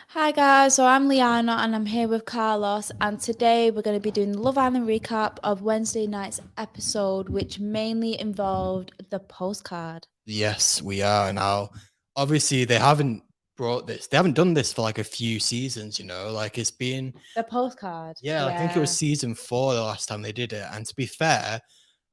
Hi guys, so I'm Liana and I'm here with Carlos, and today we're going to be doing the Love Island recap of Wednesday night's episode, which mainly involved the postcard. Yes, we are now. Obviously, they haven't done this for like a few seasons, like it's been, The postcard, yeah, I think it was yeah. season 4 the last time they did it. And to be fair,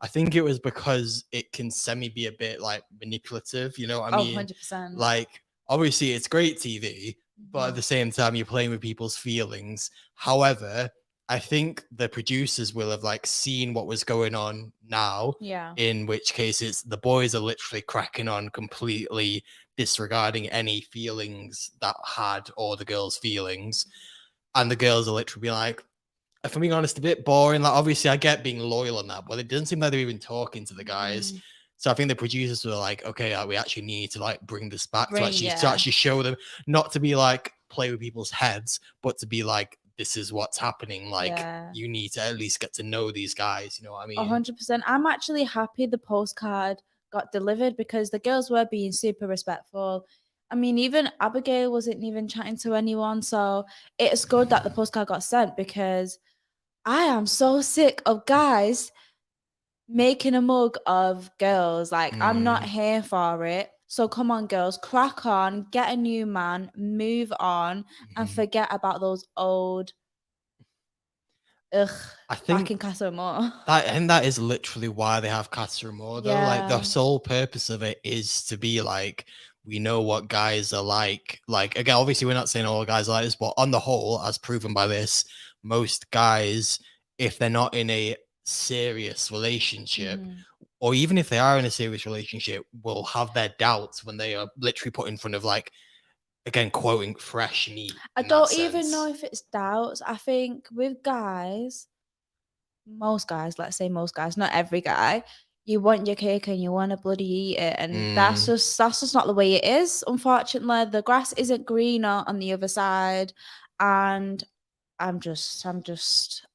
I think it was because it can semi be a bit like manipulative, you know what I Oh, mean? 100%. Like, obviously, it's great TV, but at Mhm. the same time, you're playing with people's feelings. However, I think the producers will have like seen what was going on now, Yeah. in which cases the boys are literally cracking on, completely disregarding any feelings that had or the girls' feelings. And the girls are literally being like, if I'm being honest, a bit boring. Like, obviously, I get being loyal on that, but it doesn't seem like they're even talking to the guys. Mhm. So I think the producers were like, okay, we actually need to like bring this back to Bring, actually yeah. show them, not to be like play with people's heads, but to be like, this is what's happening. Like, Yeah. you need to at least get to know these guys. You know what I mean? 100%. I'm actually happy the postcard got delivered because the girls were being super respectful. I mean, even Abigail wasn't even chatting to anyone. So it's good that the postcard got sent because I am so sick of guys making a mug of girls. Like, I'm not Mm, here for it. So come on, girls, crack on, get a new man, move on, and mhm. forget about those old ugh I back think in Casa Amor. that is literally why they have Casa Amor, though. Like, the Yeah. sole purpose of it is to be like, we know what guys are like. Like, again, obviously we're not saying all guys are like this, but on the whole, as proven by this, most guys, if they're not in a serious relationship, Mhm. or even if they are in a serious relationship, will have their doubts when they are literally put in front of, like, again, quoting fresh meat I in that don't even know sense. if it's doubts. I think with guys, most guys, let's say most guys, not every guy, you want your cake and you want to bloody eat it. And Mm, that's just not the way it is. Unfortunately, the grass isn't greener on the other side. And I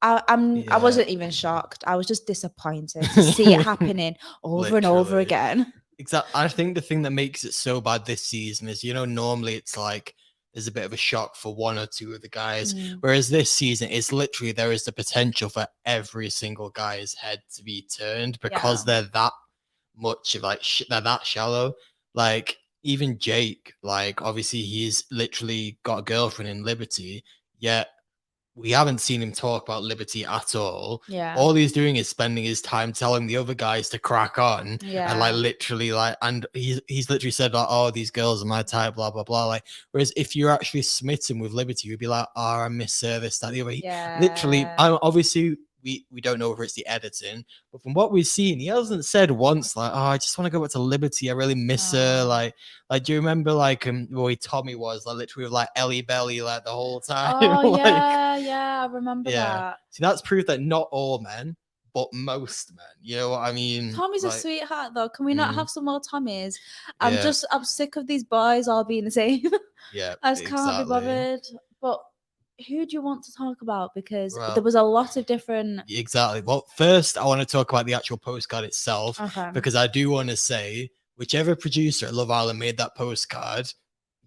yeah. wasn't even shocked. I was just disappointed to see it happening over and over Literally. again. Exactly. I think the thing that makes it so bad this season is, normally it's like there's a bit of a shock for one or two of the guys, Mm, whereas this season it's literally there is the potential for every single guy's head to be turned because yeah. they're that much of like they're that shallow. Like, even Jake, like, obviously he's literally got a girlfriend in Liberty, yet we haven't seen him talk about Liberty at all. Yeah. All he's doing is spending his time telling the other guys to crack on, and like Yeah. literally like, and he's literally said like, oh, these girls are my type, blah blah blah. Like, whereas if you're actually smitten with Liberty, you'd be like, oh, I miss her, this, that, the other. Literally, Yeah. I obviously we don't know if it's the editing, but from what we've seen, he hasn't said once like, oh, I just want to go back to Liberty. I really miss her. Oh. Like, do you remember like where Tommy was like literally with like Ellie Belly like the whole time? Oh Like, yeah, yeah, I remember yeah. that. See, that's proof that not all men, but most men. You know what I mean? Tommy's a Like, sweetheart though. Can we not mm, have some more Tommies? yeah, I'm sick of these boys all being the same. yeah, I just can't be exactly. bothered. But who do you want to talk about? Because there Well, was a lot of different. exactly. Well, first, I want to talk about the actual postcard itself Okay. because I do want to say, whichever producer at Love Island made that postcard,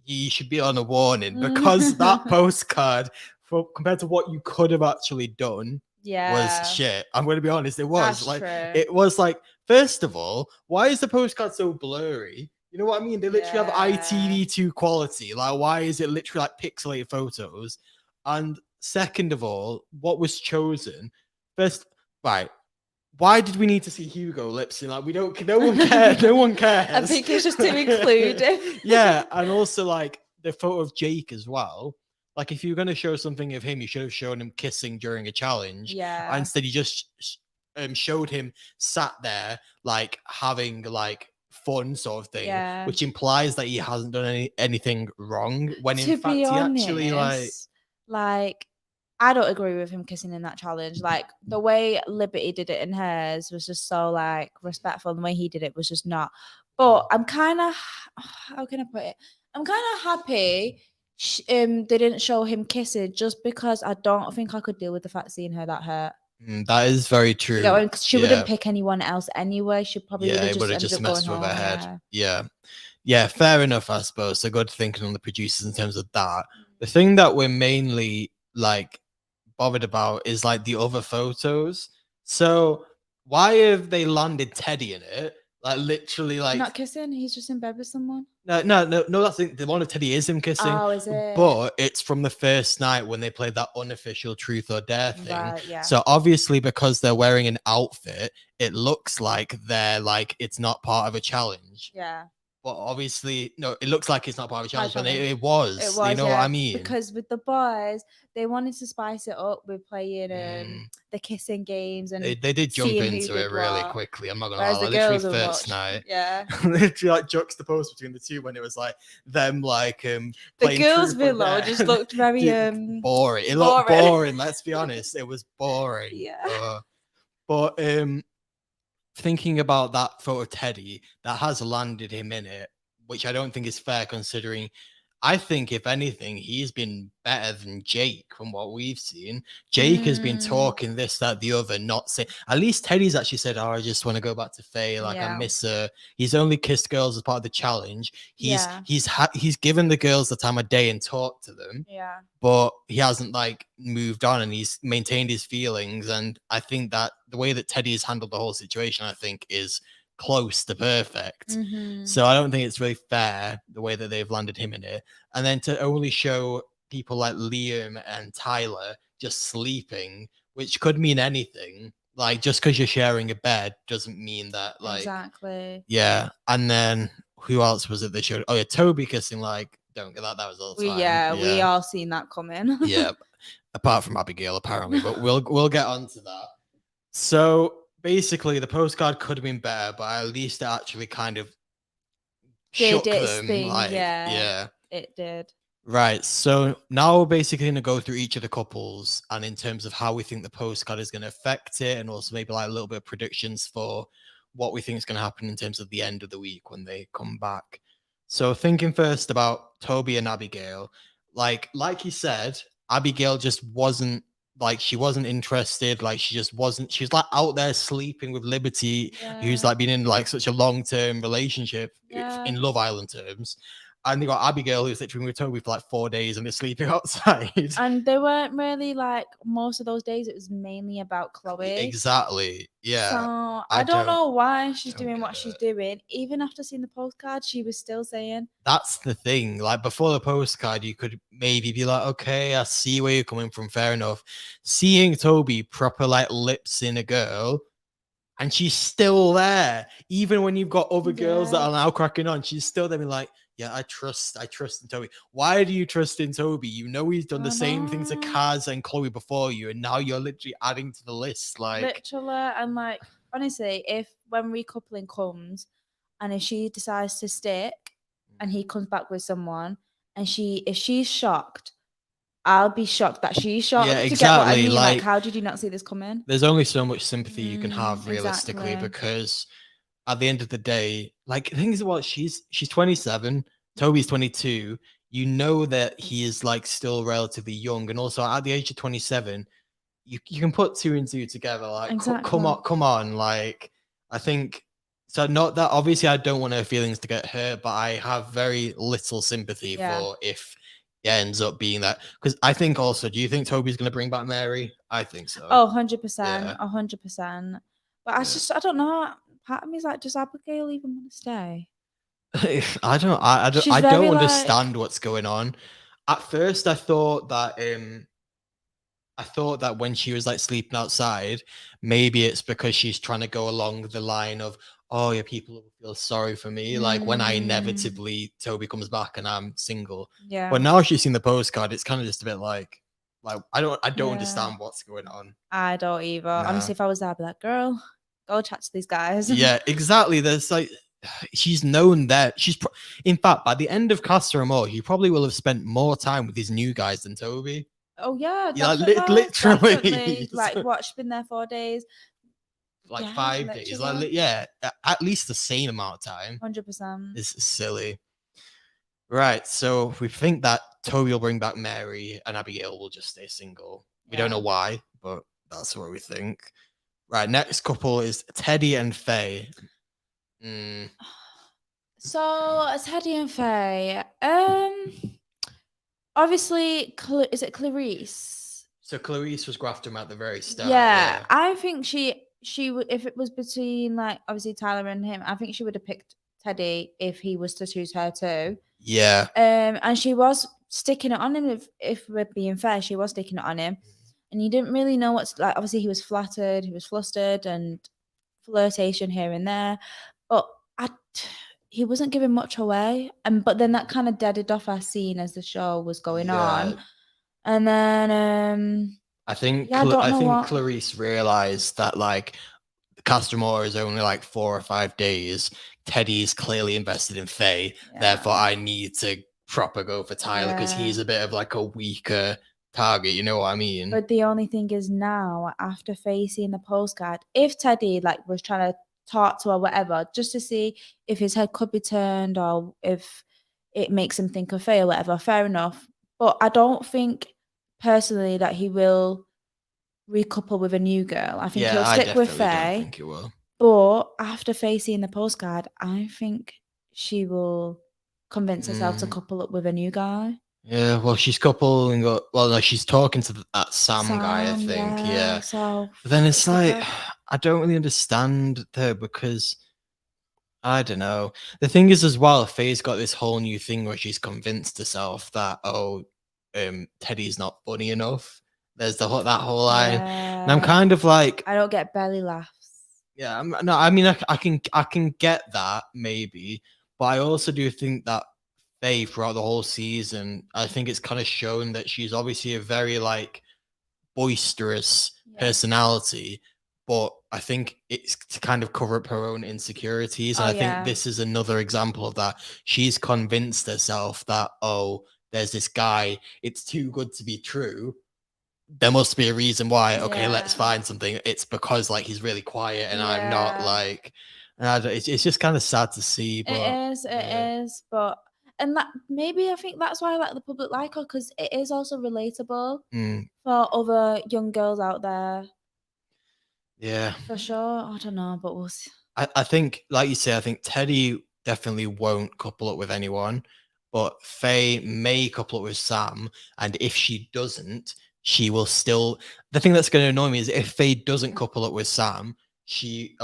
you should be on a warning because that postcard, for compared to what you could have actually done, was Yeah, shit. I'm going to be honest. It was that's like, true. it was like, first of all, why is the postcard so blurry? You know what I mean? They literally have Yeah. ITV2 quality. Like, why is it literally like pixelated photos? And second of all, what was chosen? First, right. Why did we need to see Hugo lip sync? Like, we don't, no one cares. No one I cares. think it's just to include him. Yeah. And also, like, the photo of Jake as well. Like, if you're going to show something of him, you should have shown him kissing during a challenge. Yeah. Instead, you just showed him sat there, like, having, like, fun sort of thing, Yeah. which implies that he hasn't done anything wrong, when in To be fact he actually, like, honest, like I don't agree with him kissing in that challenge. Like the way Liberty did it in hers was just so like respectful, and the way he did it was just not. But I'm kind of, how can I put it? I'm kind of happy they didn't show him kissing just because I don't think I could deal with the fact seeing her that hurt. that is very Do you get what I true. mean? 'Cause she wouldn't Yeah. pick anyone else anyway. She probably would Yeah, have it just would have ended just up going messed with her home. head. Yeah. Yeah. Yeah, fair enough, I suppose. So good thinking on the producers in terms of that. The thing that we're mainly like bothered about is like the other photos. So why have they landed Teddy in it? Like literally, like Not kissing. He's just in bed with someone. no. That's the one of Teddy is him kissing, Oh, is it? but it's from the first night when they played that unofficial truth or dare thing. Right, yeah. So obviously, because they're wearing an outfit, it looks like they're like it's not part of a challenge. Yeah. But obviously, no, it looks like it's not part of a challenge, but challenge. it was. It was, You know yeah, what I mean? because with the boys, they wanted to spice it up with playing the kissing games and They did jump seeing who into did it really what. quickly. I'm not gonna Whereas lie. the Like, literally girls were first much, night, yeah. literally like juxtaposed between the two when it was like them like The playing girls' truth or below dare. just looked very boring. It looked boring. Let's be honest, it was boring. Yeah. But thinking about that photo of Teddy, that has landed him in it, which I don't think is fair considering. I think, if anything, he's been better than Jake from what we've seen. Jake has been talking this, that, the other, not saying. At least Teddy's actually said, "Oh, I just want to go back to Faye. Like I miss her." He's only kissed girls as part of the challenge. He's given the girls the time of day and talked to them. Yeah. But he hasn't like moved on, and he's maintained his feelings. And I think that the way that Teddy has handled the whole situation, I think, is close to perfect. So I don't think it's really fair the way that they've landed him in it. And then to only show people like Liam and Tyler just sleeping, which could mean anything. Like just because you're sharing a bed doesn't mean that like exactly. Yeah. And then who else was it they showed? Oh yeah, Toby kissing like don't get that. That was all the time. We all seen that coming. Yeah. Apart from Abigail, apparently, but we'll get on to that. So basically, the postcard could have been better, but at least it actually kind of shook them. Yeah, it did. Right. So now we're basically going to go through each of the couples and in terms of how we think the postcard is going to affect it, and also maybe like a little bit of predictions for what we think is going to happen in terms of the end of the week when they come back. So thinking first about Toby and Abigail, like you said, Abigail just wasn't like she wasn't interested, like she just wasn't, she was like out there sleeping with Liberty, who's like been in like such a long-term relationship in Love Island terms. And they got Abigail, who's literally with Toby for like 4 days and they're sleeping outside. And they weren't really like most of those days, it was mainly about Chloe. Exactly. Yeah. So I don't know why she's doing what she's doing. Even after seeing the postcard, she was still saying. That's the thing. Like before the postcard, you could maybe be like, okay, I see where you're coming from. Fair enough. Seeing Toby proper like lips in a girl, and she's still there. Even when you've got other girls that are now cracking on, she's still there being like, yeah, I trust in Toby. Why do you trust in Toby? You know he's done the same things to Kaz and Chloe before you, and now you're literally adding to the list. Like literally, and like honestly, if when recoupling comes and if she decides to stick and he comes back with someone and if she's shocked, I'll be shocked that she's shocked. Yeah, exactly. To get what I mean, like how did you not see this coming? There's only so much sympathy you can have realistically, because at the end of the day, like the thing is, what she's 27, Toby's 22. You know that he is like still relatively young, and also at the age of 27, you can put two and two together. Like, come on, like I think so. Not that obviously I don't want her feelings to get hurt, but I have very little sympathy for if it ends up being that, because I think also, do you think Toby's going to bring back Mary? I think so. Oh, 100%, 100%. But I don't know. Part of me is like, does Abigail even want to stay? I don't understand what's going on. At first, I thought that when she was like sleeping outside, maybe it's because she's trying to go along the line of, oh yeah, people will feel sorry for me, like when I inevitably Toby comes back and I'm single. Yeah. But now she's seen the postcard, it's kind of just a bit like I don't understand what's going on. I don't either. Honestly, if I was there, I'd be like, girl, go chat to these guys. Yeah, exactly. There's like, she's known that in fact, by the end of Casa Amor, he probably will have spent more time with his new guys than Toby. Oh yeah, literally. Definitely. Like what? She's been there 4 days. Like 5 days. Like at least the same amount of time. 100%. It's silly. Right. So we think that Toby will bring back Mary and Abigail will just stay single. We don't know why, but that's what we think. Right. Next couple is Teddy and Faye. The So Teddy and Faye. Obviously, is it Clarice? So Clarice was grafting him at the very start. Yeah, Yeah. I think she would, if it was between like obviously Tyler and him, I think she would have picked Teddy if he was to choose her too. Yeah. And she was sticking it on him. If we're being fair, she was sticking it on him, and you didn't really know what's like. Obviously, he was flattered, he was flustered, and flirtation here and there, but I. He wasn't giving much away, and but then that kind of deaded off our scene as the show was going Yeah. on, and then I think yeah, I don't I know think what. Clarice realized that like Casa Amor is only like 4 or 5 days. Teddy's clearly invested in Faye. Therefore, Yeah. I need to proper go for Tyler because Yeah. he's a bit of like a weaker target. You know what I mean? But the only thing is now, after facing the postcard, if Teddy like was trying to talk to her, whatever, just to see if his head could be turned or if it makes him think of Faye or whatever, fair enough. But I don't think personally that he will recouple with a new girl. I think Yeah, he'll I stick with definitely don't Faye. think it will. But after facing the postcard, I think she will convince herself to couple up with a new guy. Yeah, well, she's coupling up. Well, no, she's talking to that Sam guy, I Sam, think. yeah. Yeah, So but then it's it's tough. like I don't really understand though because I don't know. The thing is, as well, Faye's got this whole new thing where she's convinced herself that Teddy's not funny enough. There's that whole line, and I'm Yeah. kind of like, I don't get belly laughs. yeah, no, I mean, I can get that maybe, but I also do think that Faye throughout the whole season, I think it's kind of shown that she's obviously a very like boisterous Yeah. personality, but I think it's to kind of cover up her own insecurities. And Oh I think yeah. this is another example of that. She's convinced herself that, oh, there's this guy, it's too good to be true. There must be a reason why. Okay, let's Yeah. find something. It's because like he's really quiet and I'm not Yeah. like, and it's just kind of sad to see. But It yeah. is, but and that maybe I think that's why like the public like her because it is also relatable Mm, for other young girls out there yeah. for sure. I don't know, but we'll see. I think, like you say, I think Teddy definitely won't couple up with anyone, but Faye may couple up with Sam. And if she doesn't, she will still. The thing that's going to annoy me is if Faye doesn't couple up with Sam,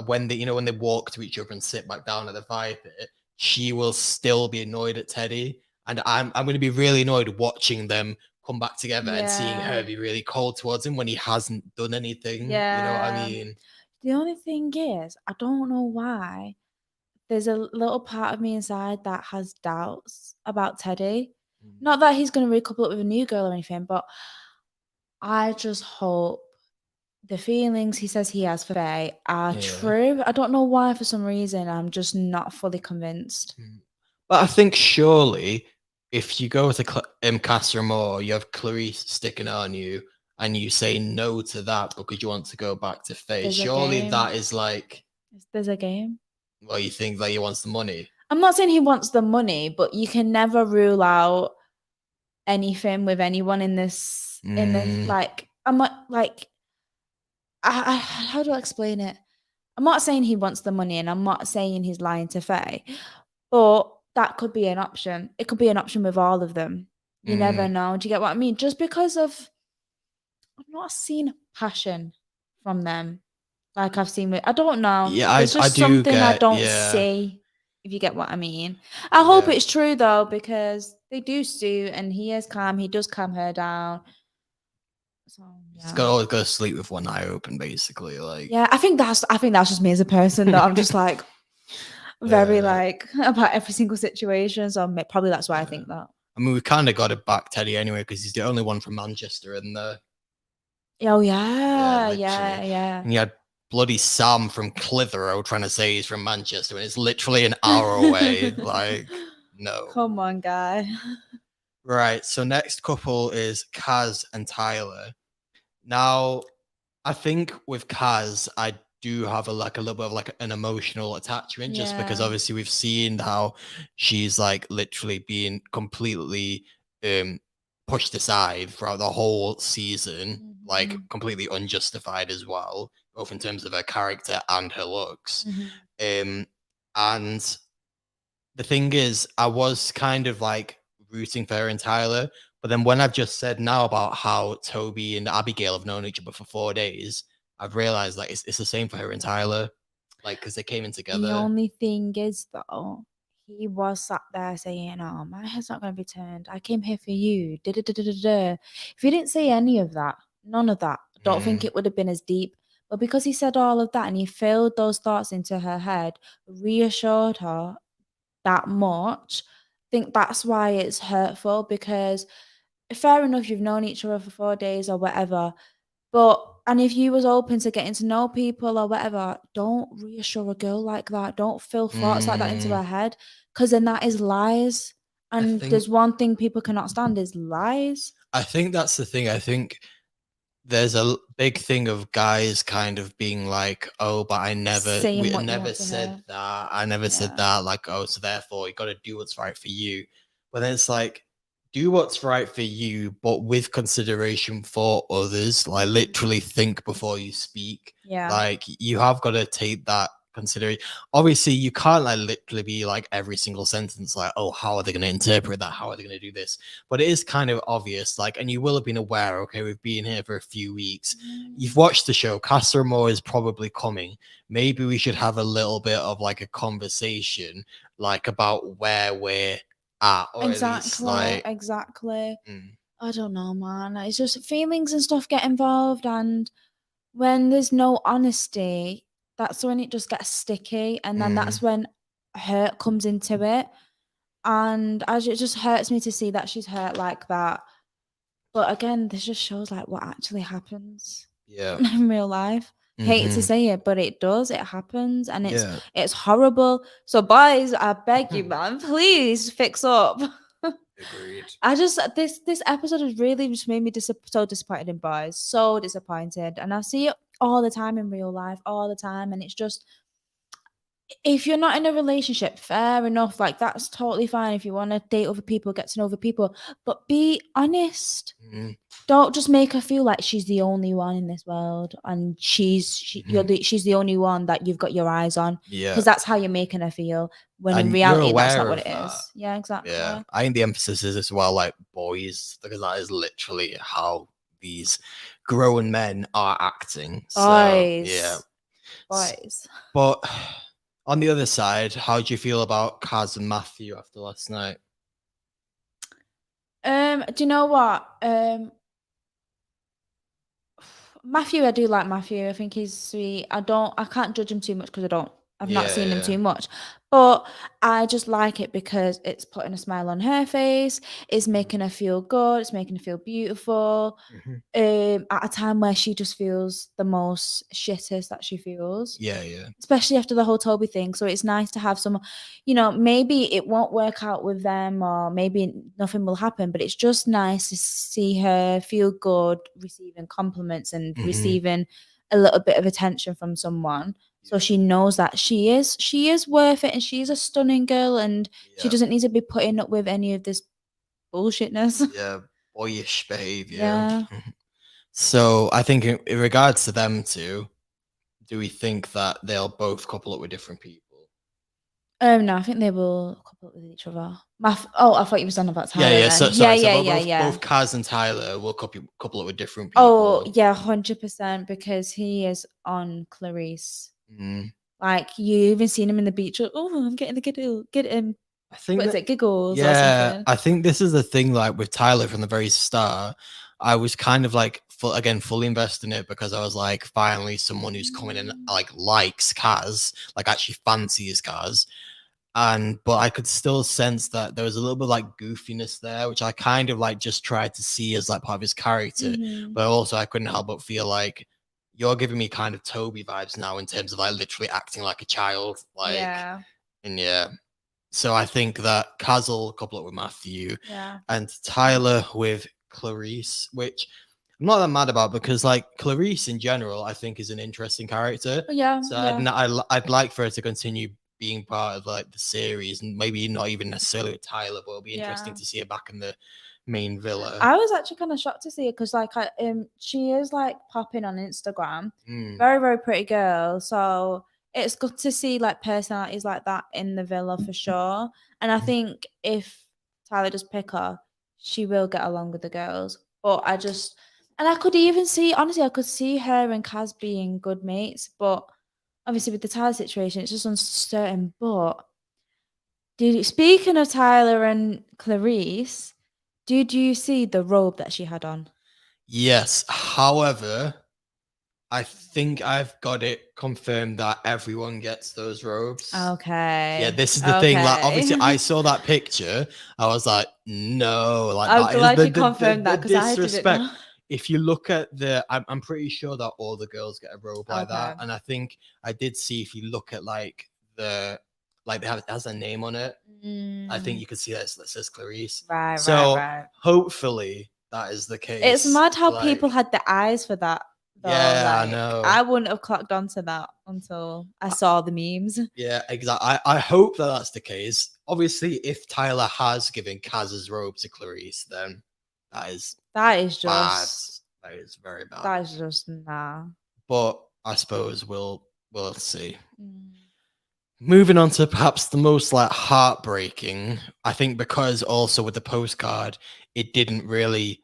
when they walk to each other and sit back down at the fire pit, she will still be annoyed at Teddy, and I'm going to be really annoyed watching them come back together and seeing her Yeah. be really cold towards him when he hasn't done anything. You know what I Yeah. mean? The only thing is, I don't know why. There's a little part of me inside that has doubts about Teddy. Not that he's going to recouple up with a new girl or anything, but I just hope the feelings he says he has for Faye are Yeah. true. I don't know why, for some reason, I'm just not fully convinced. But I think surely if you go to Casa Amor, you have Clarice sticking on you, and you say no to that because you want to go back to Faye. There's a Surely game. that is like, There's a game. well, you think that he wants the money. I'm not saying he wants the money, but you can never rule out anything with anyone in this. Like, I'm not like, how do I explain it? I'm not saying he wants the money, and I'm not saying he's lying to Faye, but that could be an option. It could be an option with all of them. You never know. Do you get what I mean? Just because of I've not seen passion from them like I've seen with I don't know. Yeah, There's I just do something I get, don't yeah, see, if you get what I mean. I hope yeah. it's true though, because they do Stu and he is calm. He does calm her down. So He's yeah. got always go to sleep with one eye open, basically. Like, Yeah, I think that's just me as a person that I'm just like very like about every single situation. So probably that's why I think that. I mean, we kind of got it back Teddy anyway because he's the only one from Manchester in there. Oh Yeah, yeah, literally. yeah, yeah. And you had bloody Sam from Clitheroe trying to say he's from Manchester, and it's literally an hour away. Like, no. Come on, guy. Right. So next couple is Kaz and Tyler. Now, I think with Kaz, I do have a little bit of like an emotional attachment, just because Yeah. obviously we've seen how she's like literally being completely pushed aside throughout the whole season, like Mhm. completely unjustified as well, both in terms of her character and her looks. Mhm. And the thing is, I was kind of like rooting for her and Tyler, but then when I've just said now about how Toby and Abigail have known each other for 4 days, I've realized like it's the same for her and Tyler, like because they came in The together. only thing is, though, he was sat there saying, "Oh, my head's not going to be turned. I came here for you." Da, da, da, da, da, da. If he didn't say any of that, none of that, I don't think Mm, it would have been as deep. But because he said all of that and he filled those thoughts into her head, reassured her that much, I think that's why it's hurtful. Because fair enough, you've known each other for 4 days or whatever, but and if you was open to getting to know people or whatever, don't reassure a girl like that. Don't fill thoughts like that into mm, her head, because then that is lies. I And think there's one thing people cannot stand is lies. I think that's the thing. I think there's a big thing of guys kind of being like, "Oh, but Saying we what you never want to said hear. that. I never said Yeah. that." Like, oh, so therefore you got to do what's right for you. But then it's like, do what's right for you, but with consideration for others. Like, literally think before you speak. Yeah. Like, you have got to take that consideration. Obviously, you can't like literally be like every single sentence, like, "Oh, how are they going to interpret that? How are they going to do this?" But it is kind of obvious, like, and you will have been aware, okay, we've been here for a few weeks. You've watched the show. Casa Amor is probably coming. Maybe we should have a little bit of like a conversation, like about where we're at, or at least Exactly. like, Exactly. mm, I don't know, man. It's just feelings and stuff get involved, and when there's no honesty, that's when it just gets sticky, and then mm, that's when hurt comes into it. And as it just hurts me to see that she's hurt like that. But again, this just shows like what actually happens yeah, in real life. Hate to hmm, say it, but it does. It happens, and yeah, it's horrible. So, boys, I beg you, man, please fix up. agreed. I just this episode has really just made me so disappointed in boys, so disappointed, and I see it all the time in real life, all the time, and it's just if you're not in a relationship, fair enough. Like that's totally fine if you want to date other people, get to know other people, but be honest. Mm, Don't just make her feel like she's the only one in this world, and mhm, she's the only one that you've got your eyes on, yeah, because that's how you're making her feel. When in and you're reality, that's not aware what of it that. is. Yeah, Yeah, exactly. I think the emphasis is as well like boys, because that is literally how these grown men are acting. So yeah. Boys, boys. But on the other side, how do you feel about Kaz and Matthew after last night? Do you know what? Matthew, I do like Matthew. I think he's sweet. I can't judge him too much because I've not Yeah, seen him yeah. too much. But I just like it because it's putting a smile on her face. It's making her feel good. It's making her feel beautiful. Mhm. At a time where she just feels the most shittest that she feels, Yeah, yeah. especially after the whole Toby thing. So it's nice to have some, maybe it won't work out with them or maybe nothing will happen, but it's just nice to see her feel good, receiving compliments and Hmm. receiving a little bit of attention from someone. So Yeah, she knows that she is worth it and she's a stunning girl and she yeah, doesn't need to be putting up with any of this bullshitness. yeah. Boyish behavior. Yeah. So I think in regards to them two, do we think that they'll both couple up with different people? No, I think they will couple up with each other. I thought you was on about Yeah, Tyler yeah. then. So Yeah, sorry. So yeah, both yeah, both, yeah. both Kaz and Tyler will couple up with different Oh, people. yeah, 100% because he is on Clarice. Mm. Like you even seen him in the beach. Oh, I'm getting the get him. I think What is that it? Giggles or yeah, something. I think this is the thing. Like with Tyler from the very start, I was kind of like fully invested in it because I was like, finally, someone who's coming in like likes Kaz, like actually fancies Kaz. And but I could still sense that there was a little bit of, like goofiness there, which I kind of like just tried to see as like part of his character. Mm-hmm. But also I couldn't help but feel like you're giving me kind of Toby vibes now in terms of like literally acting like a child. Like, Yeah, and yeah. So I think that Kaz will couple up with Matthew yeah, and Tyler with Clarice, which I'm not that mad about because like Clarice in general, I think is an interesting character. oh, yeah, So yeah, I'd like for her to continue being part of like the series and maybe not even necessarily with Tyler, but it'll be interesting yeah. to see her back in the main villa. I was actually kind of shocked to see it because she is like popping on Instagram. Mm, Very, very pretty girl. So it's good to see like personalities like that in the villa for sure. And I think if Tyler does pick her, she will get along with the girls. But and I could even see, honestly, I could see her and Kaz being good mates. But obviously, with the Tyler situation, it's just uncertain. But speaking of Tyler and Clarice, did you see the robe that she had on? Yes. However, I think I've got it confirmed that everyone gets those robes. Okay. Yeah, this is the thing. Like, obviously, I Okay. saw that picture. I was like, no, like I'm that is glad the you confirmed that because I didn't disrespect. know. If you look at I'm pretty sure that all the girls get a robe like that, Okay. and I think I did see if you look at like they have it has a name on it. I think you can see that says Clarice. Right, So right. hopefully that is the case. It's mad how Like, people had the eyes for that, though. yeah, I Like, know. I wouldn't have clocked onto that until I saw the memes. Yeah, exactly. I hope that that's the case. Obviously, if Tyler has given Kaz's robe to Clarice, then that is That is bad. just, That is very bad. that is just nah. But I suppose we'll see. Mm. Moving on to perhaps the most like heartbreaking, I think, because also with the postcard, it didn't really.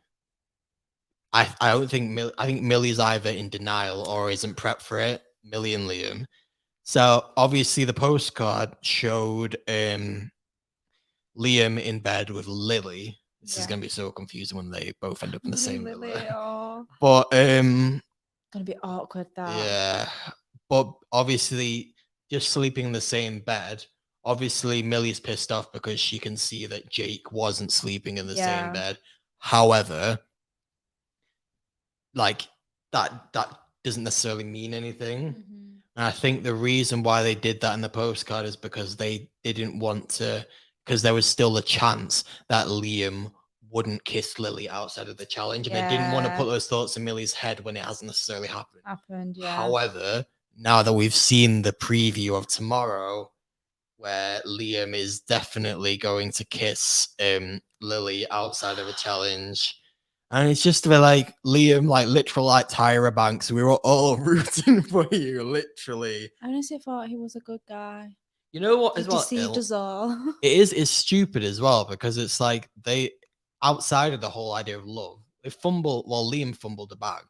I don't think I think Millie's either in denial or isn't prepped for it. Millie and Liam. So obviously the postcard showed Liam in bed with Lily. This is gonna be so confusing when they both end up in the same Lily, villa. oh. But Gonna be awkward that. yeah. But obviously just sleeping in the same bed. Obviously Millie's pissed off because she can see that Jake wasn't sleeping in the same bed. However, like that doesn't necessarily mean anything. Mhm. And I think the reason why they did that in the postcard is because they didn't want to, because there was still a chance that Liam wouldn't kiss Lily outside of the challenge. And they didn't want to put those thoughts in Millie's head when it hasn't necessarily happened. However, now that we've seen the preview of tomorrow, where Liam is definitely going to kiss Lily outside of a challenge. And it's just a bit like Liam, like literal like Tyra Banks. We were all rooting for you, literally. I honestly thought he was a good guy. You know what? He As well, deceived us all. it's stupid as well because it's like they outside of the whole idea of love, they fumble. Well, Liam fumbled the bag.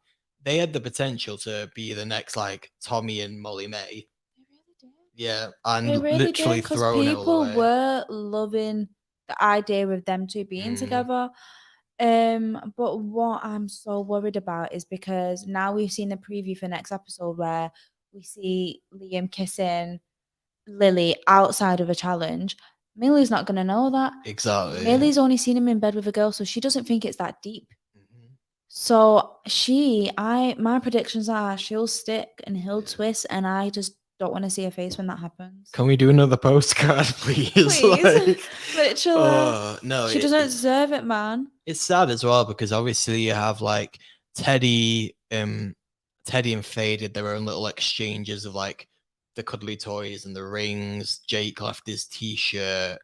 They had the potential to be the next like Tommy and Molly May. They really did. Yeah, and They really literally did because thrown it all people away. were loving the idea of them two being together. But what I'm so worried about is because now we've seen the preview for next episode where we see Liam kissing Lily outside of a challenge. Millie's not gonna know that. Exactly. Millie's only seen him in bed with a girl, so she doesn't think it's that deep. Mhm. So my predictions are she'll stick and he'll twist, and I just don't want to see her face when that happens. Can we do another postcard, please? Please. Like, Literally. no, She doesn't deserve it, man. It's sad as well because obviously you have like Teddy and Faye did their own little exchanges of like the cuddly toys and the rings. Jake left his t-shirt,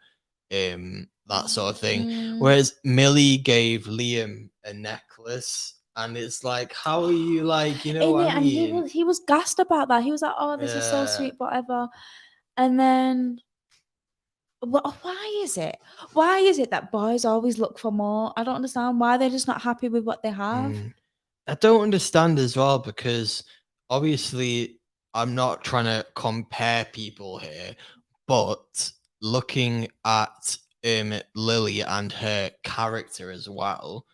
that sort of thing. Whereas Millie gave Liam a necklace. And it's like, how are you like, you know what I mean? And he was gassed about that. He was like, "Oh, this is so sweet, whatever." And then, why is it? Why is it that boys always look for more? I don't understand why they're just not happy with what they have. I don't understand as well because obviously I'm not trying to compare people here, but looking at Lily and her character as well,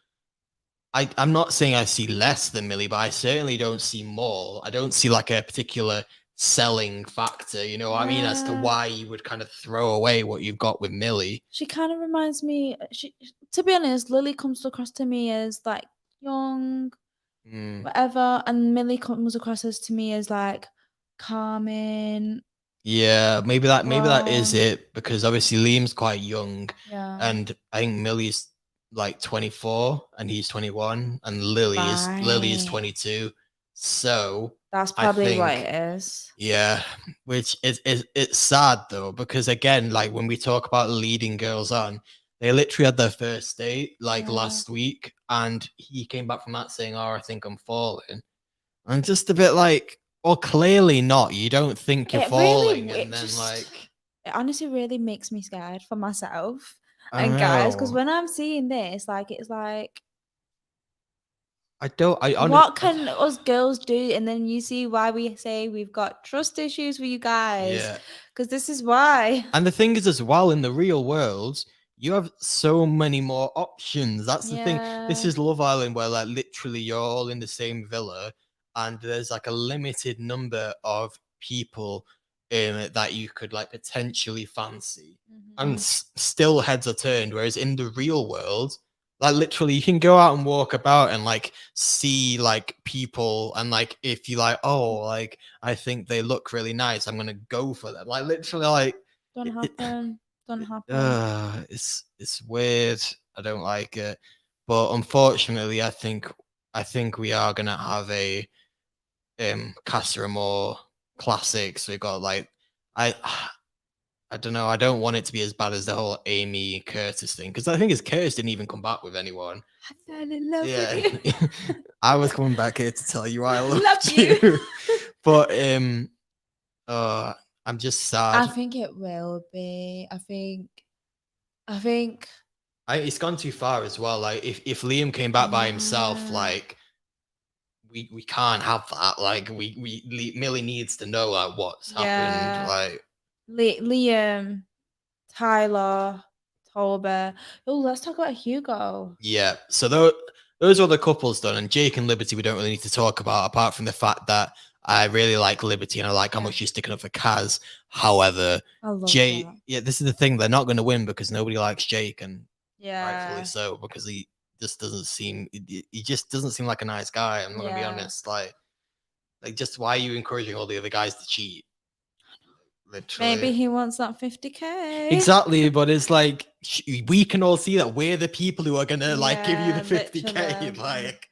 I'm not saying I see less than Millie, but I certainly don't see more. I don't see like a particular selling factor, you know what I mean, as to why you would kind of throw away what you've got with Millie. She kind of reminds me. To be honest, Lily comes across to me as like young, whatever, and Millie comes across as to me as like calming. Yeah, maybe that is it because obviously Liam's quite young, and I think Millie's like 24 and he's 21, and Lily is 22. So that's probably what it is. Yeah, which it's sad though because again, like when we talk about leading girls on, they literally had their first date like last week, and he came back from that saying, "Oh, I think I'm falling," and just a bit like, Well, clearly not. You don't think you're It really, falling, and it then just, like it honestly really makes me scared for myself I don't and guys, because know. when I'm seeing this, like, it's like, I don't. I honestly. what can us girls do? And then you see why we say we've got trust issues with you guys, Yeah. because this is why. And the thing is, as well, in the real world, you have so many more options. That's the thing. This Yeah. is Love Island, where like literally you're all in the same villa, and there's like a limited number of people that you could like potentially fancy, and Mhm. still heads are turned. Whereas in the real world, like literally, you can go out and walk about and like see like people, and like if you like, oh, like I think they look really nice, I'm gonna go for them. Like literally, like Don't it, happen. Don't happen. it's weird. I don't like it, but unfortunately, I think we are gonna have a Casa Amor classic. So we got like I I don't know. I don't want it to be as bad as the whole Amy Curtis thing, because I think his Curtis didn't even come back with anyone. I fell in love with Yeah, you. I was coming back here to tell you I Love loved you. you, but uh, I'm just I sad. think it will be. I think It's gone too far as well. Like if Liam came back by himself, yeah. like we can't have that. Like Millie needs to know like what's happened. Yeah. Like Liam, Tyler, Tolber. Oh, let's talk about Hugo. yeah. So those are the couples done, and Jake and Liberty we don't really need to talk about, apart from the fact that I really like Liberty and I like how Yeah. much she's sticking up for Kaz. However, I love Jake, that. yeah, this is the thing. They're not going to win because nobody likes Jake, and rightfully Yeah. so, because he just doesn't seem he just doesn't seem like a nice guy. I'm not gonna be Yeah. honest. Like just why are you encouraging all the other guys to cheat? Maybe Literally. he wants that 50K. Exactly, but it's like we can all see that we're the people who are gonna like give you the Yeah, 50K. literally. Like,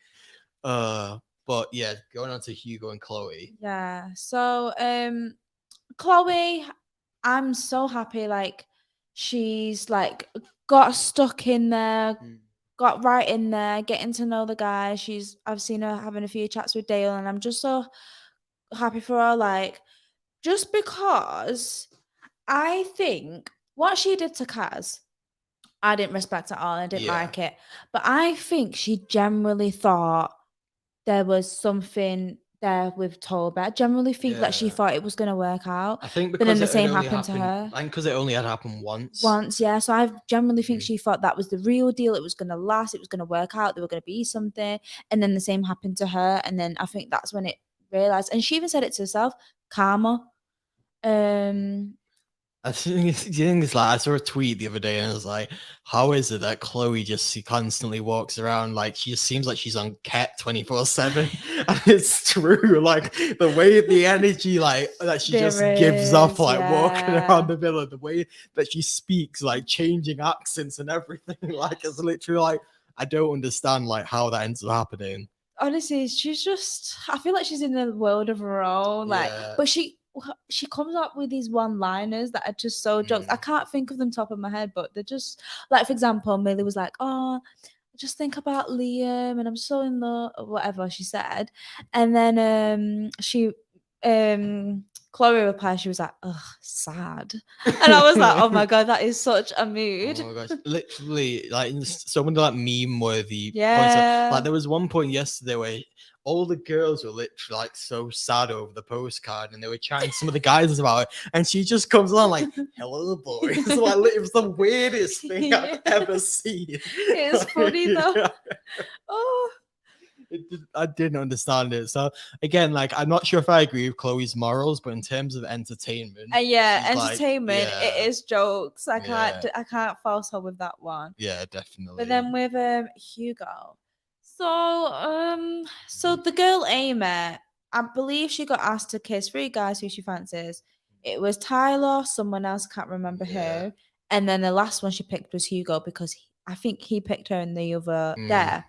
but yeah, going on to Hugo and Chloe. Yeah. So, Chloe, I'm so happy. Like, she's like got stuck in there, got right in there, getting to know the guy. I've seen her having a few chats with Dale, and I'm just so happy for her. Like, just because I think what she did to Kaz, I didn't respect at all. I didn't Yeah, like it. But I think she generally thought there was something there with Tolbert. I generally think that she yeah. thought it was going to work out. I think But then because the it had same only happened to happened, her I think because it only had happened once. once. Yeah. So I generally think Mhm. she thought that was the real deal. It was going to last. It was going to work out. They were going to be something. And then the same happened to her. And then I think that's when it realized. And she even said it to herself, karma. I think it's like I saw a tweet the other day and I was like, how is it that Chloe just she constantly walks around like she just seems like she's on cat 24/7? And it's true. Like the way the energy like that she just There gives off is, like walking around yeah. the villa, the way that she speaks, like changing accents and everything. Like it's literally like I don't understand like how that ends up happening. Honestly, she's just, I feel like she's in a world of her own. Like, Yeah. but she comes up with these one-liners that are just so jokes. I can't think of them top of my head, but they're just like, for example, Millie was like, "Oh, just think about Liam, and I'm so in love," or whatever she said, and then Chloe replied, she was like, "Ugh, sad," and I was like, "Oh my god, that is such a Oh mood." my gosh, literally, like so many like meme-worthy points. Like Yeah. there was one point yesterday where all the girls were literally like so sad over the postcard, and they were chatting to some of the guys about it, and she just comes on like, "Hello, boys!" Like it was the weirdest thing I've ever seen. It's funny though. Oh, I didn't understand it. So again, like I'm not sure if I agree with Chloe's morals, but in terms of entertainment, and yeah, she's like, entertainment. It yeah, is jokes. yeah, I can't false her with that one. yeah, But definitely. then with Hugo, so the girl Amy, I believe she got asked to kiss three guys who she fancies. It was Tyler, someone else, can't remember Yeah. who, and then the last one she picked was Hugo because I think he picked her in the other Mm, there.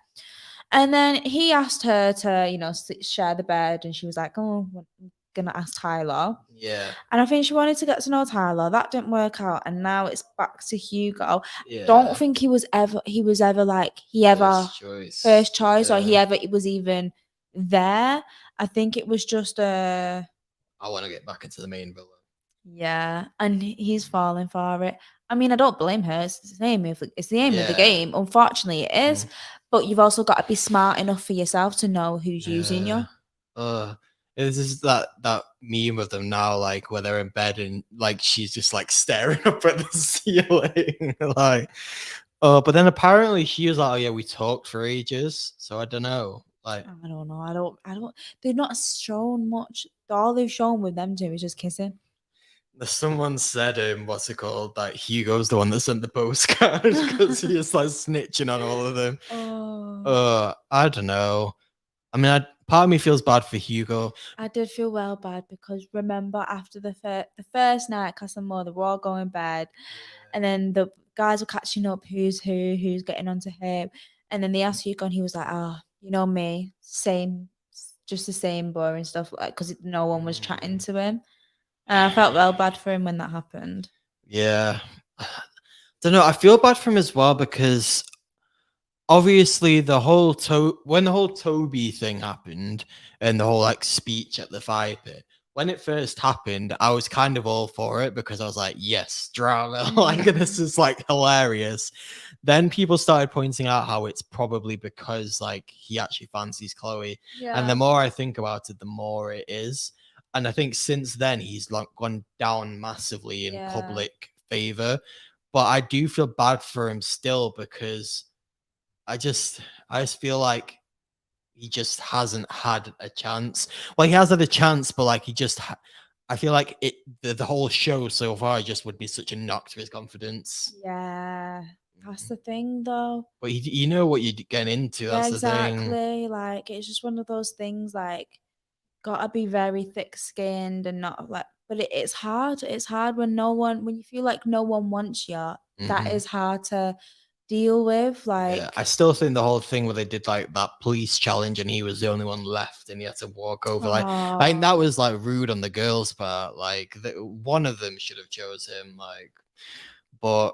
And then he asked her to, share the bed, and she was like, "Oh, I'm gonna ask Tyler." yeah. And I think she wanted to get to know Tyler. That didn't work out, and now it's back to Hugo. Don't Yeah. think he ever like he ever First choice. first choice or he Yeah. ever was even there. I think it was just a I want to get back into the main villa. yeah, and he's falling for it. I mean, I don't blame her. It's the aim of the Yeah. game. Unfortunately, it is. Mm. But you've also got to be smart enough for yourself to know who's using Yeah. you. It's just that meme of them now, like where they're in bed and like she's just like staring up at the ceiling, like. But then apparently she was like, "Oh yeah, we talked for ages." So I don't know, like. I don't know. I don't. They've not shown much. All they've shown with them two is just kissing. Someone said, what's it called? That Hugo's the one that sent the postcard because he is like snitching on all of them. Oh. I don't know. I mean, part of me feels bad for Hugo. I did feel well bad because remember after the first night, Casa Amor, they were all going bed, and then the guys were catching up who's who's getting onto him, and then they asked Hugo, and he was like, "Oh, you know me, same, just the same boring stuff," like because no one was chatting to him, and I felt well bad for him when that happened. Yeah. Don't know. I feel bad for him as well because obviously when the whole Toby thing happened and the whole like speech at the fire pit, when it first happened, I was kind of all for it because I was like, yes, drama. Like this is like hilarious. Then people started pointing out how it's probably because like he actually fancies Chloe. And the Yeah, more I think about it, the more it is. And I think since then he's like gone down massively in yeah, public favor. But I do feel bad for him still because I just feel like he just hasn't had a chance. Well, he has had a chance, but like I feel like the whole show so far just would be such a knock to his confidence. yeah. That's the thing, though. But you know what you're getting into. Yeah, That's the thing. exactly. Like it's just one of those things. Like gotta be very thick skinned and not like but it's hard. It's hard when you feel like no one wants you. That Hmm. is hard to deal with. Yeah, I Like still think the whole thing where they did like that police challenge and he was the only one left and he had to walk over. Like, I think that oh, was like rude on the girls' part. Like, one of them should have chose him. Like, but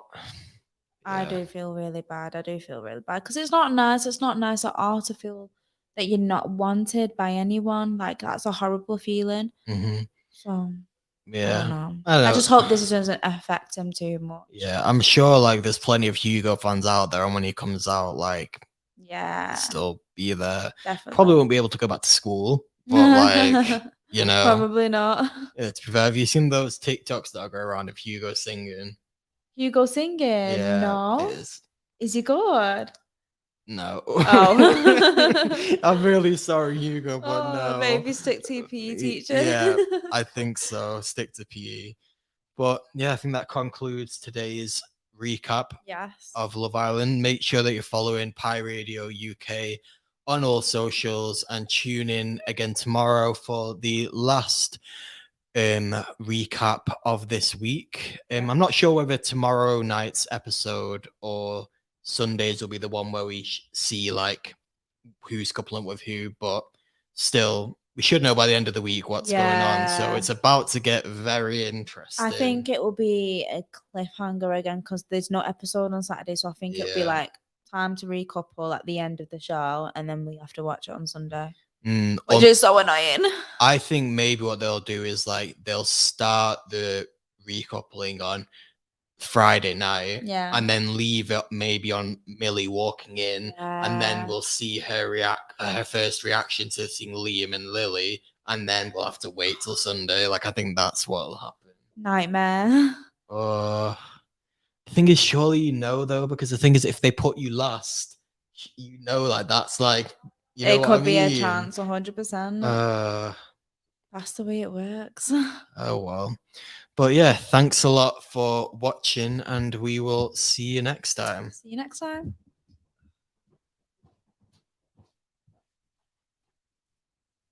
I yeah. do feel really bad. I do feel really bad because it's not nice. It's not nice at all to feel that you're not wanted by anyone. Like that's a horrible feeling. Hmm. So I don't Yeah, know. I don't I know. just hope this doesn't affect him too much. Yeah, I'm sure like there's plenty of Hugo fans out there, and when he comes out, like Yeah, still be there. Probably definitely. won't be able to go back to school, but like Probably not. yeah, to be fair, have you seen those TikToks that go around of Hugo singing? Hugo singing? Yeah, it No. is. Is he good? No. Oh. I'm really sorry, Hugo, but Oh, no. maybe stick to your PE teacher. Yeah, I think so. Stick to PE. But yeah, I think that concludes today's recap Yes. of Love Island. Make sure that you're following Pi Radio UK on all socials and tune in again tomorrow for the last recap of this week. I'm not sure whether tomorrow night's episode or Sundays will be the one where we see like who's coupling with who, but still we should know by the end of the week what's going on. So Yeah. it's about to get very I interesting. think it will be a cliffhanger again because there's no episode on Saturday. So I think it'll be Yeah. like time to recouple at the end of the show and then we have to watch it on Sunday. Which Which is so annoying. I think maybe what they'll do is like they'll start the recoupling on Friday night, Yeah. and then leave it maybe on Millie walking in, and then we'll see her first reaction to seeing Liam and Lily, and then we'll have to wait till Sunday. Like I think that's what'll happen. Nightmare. The thing is, surely you know though, because the thing is, if they put you last, you know, like that's like It what I could be a mean. chance, 100%. That's the way it works. Oh well. But yeah, thanks a lot for watching, and we will see you next time. See you next time.